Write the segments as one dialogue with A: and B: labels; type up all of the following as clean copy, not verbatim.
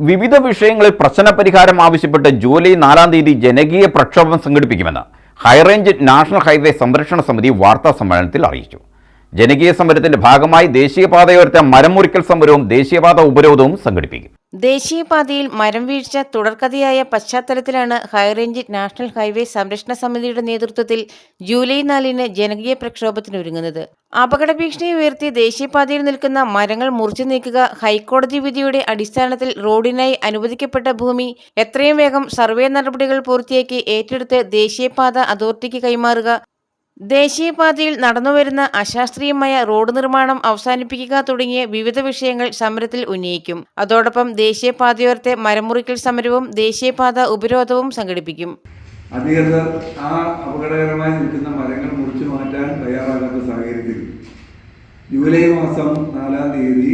A: വിവിധ വിഷയങ്ങളിൽ പ്രശ്നപരിഹാരം ആവശ്യപ്പെട്ട് ജൂലൈ 4 ജനകീയ പ്രക്ഷോഭം സംഘടിപ്പിക്കുമെന്ന് ഹൈറേഞ്ച് നാഷണൽ ഹൈവേ സംരക്ഷണ സമിതി വാർത്താ സമ്മേളനത്തിൽ അറിയിച്ചു. ജനകീയ സമരത്തിന്റെ ഭാഗമായി ദേശീയപാതയോരത്തെ മരം മുറിക്കൽ സമരവും ദേശീയപാത ഉപരോധവും സംഘടിപ്പിക്കും.
B: ദേശീയപാതയിൽ മരം വീഴ്ച തുടർക്കഥയായ പശ്ചാത്തലത്തിലാണ് ഹൈറേഞ്ച് നാഷണൽ ഹൈവേ സംരക്ഷണ സമിതിയുടെ നേതൃത്വത്തിൽ ജൂലൈ 4 ജനകീയ പ്രക്ഷോഭത്തിനൊരുങ്ങുന്നത്. അപകട ഭീഷണി ഉയർത്തി ദേശീയപാതയിൽ നിൽക്കുന്ന മരങ്ങൾ മുറിച്ചു നീക്കുക, ഹൈക്കോടതി വിധിയുടെ അടിസ്ഥാനത്തിൽ റോഡിനായി അനുവദിക്കപ്പെട്ട ഭൂമി എത്രയും വേഗം സർവേ നടപടികൾ പൂർത്തിയാക്കി ഏറ്റെടുത്ത് ദേശീയപാത അതോറിറ്റിക്ക് കൈമാറുക, ദേശീയപാതയിൽ നടന്നുവരുന്ന അശാസ്ത്രീയമായ റോഡ് നിർമ്മാണം അവസാനിപ്പിക്കുക തുടങ്ങിയ വിവിധ വിഷയങ്ങൾ സമരത്തിൽ ഉന്നയിക്കും. അതോടൊപ്പം ദേശീയപാതയോരത്തെ മരമുറിക്കൽ സമരവും ദേശീയപാത ഉപരോധവും സംഘടിപ്പിക്കും.
C: അധികൃതർ ആ അപകടകരമായി നിൽക്കുന്ന മരങ്ങൾ മുറിച്ചു മാറ്റാൻ തയ്യാറാകാത്ത സാഹചര്യത്തിൽ ജൂലൈ മാസം 4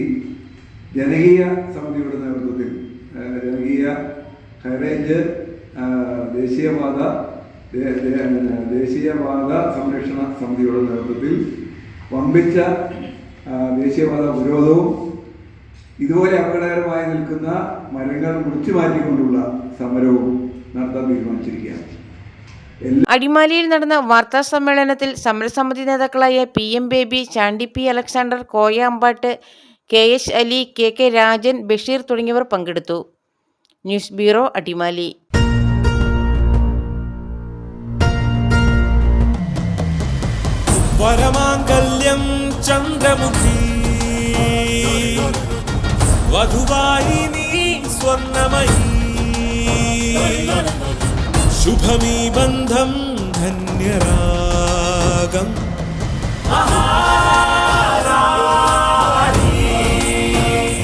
C: ജനകീയ സമിതിയുടെ നേതൃത്വത്തിൽ ജനകീയ ഹൈറേഞ്ച് ദേശീയപാത സംരക്ഷണ സമിതിയുടെ നേതൃത്വത്തിൽ വമ്പിച്ച ദേശീയപാത ഉപരോധവും ഇതുപോലെ അപകടകരമായി നിൽക്കുന്ന മരങ്ങൾ മുറിച്ചു മാറ്റിക്കൊണ്ടുള്ള സമരവും നടത്താൻ തീരുമാനിച്ചിരിക്കുകയാണ്.
B: അടിമാലിയിൽ നടന്ന വാർത്താ സമ്മേളനത്തിൽ സമരസമിതി നേതാക്കളായ PM Baby, Chandy P Alexander, Koya Ambat, KH Ali, KK Rajan, Basheer തുടങ്ങിയവർ പങ്കെടുത്തു. News bureau, Adimali.
D: വരമാംഗല്യം ചന്ദ്രമുഖി വധുവായി നീ സ്വർണ്ണമയി ശുഭമീ ബന്ധം ധന്യരാഗം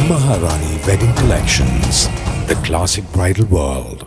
E: Maharani Wedding Collections, the classic bridal world.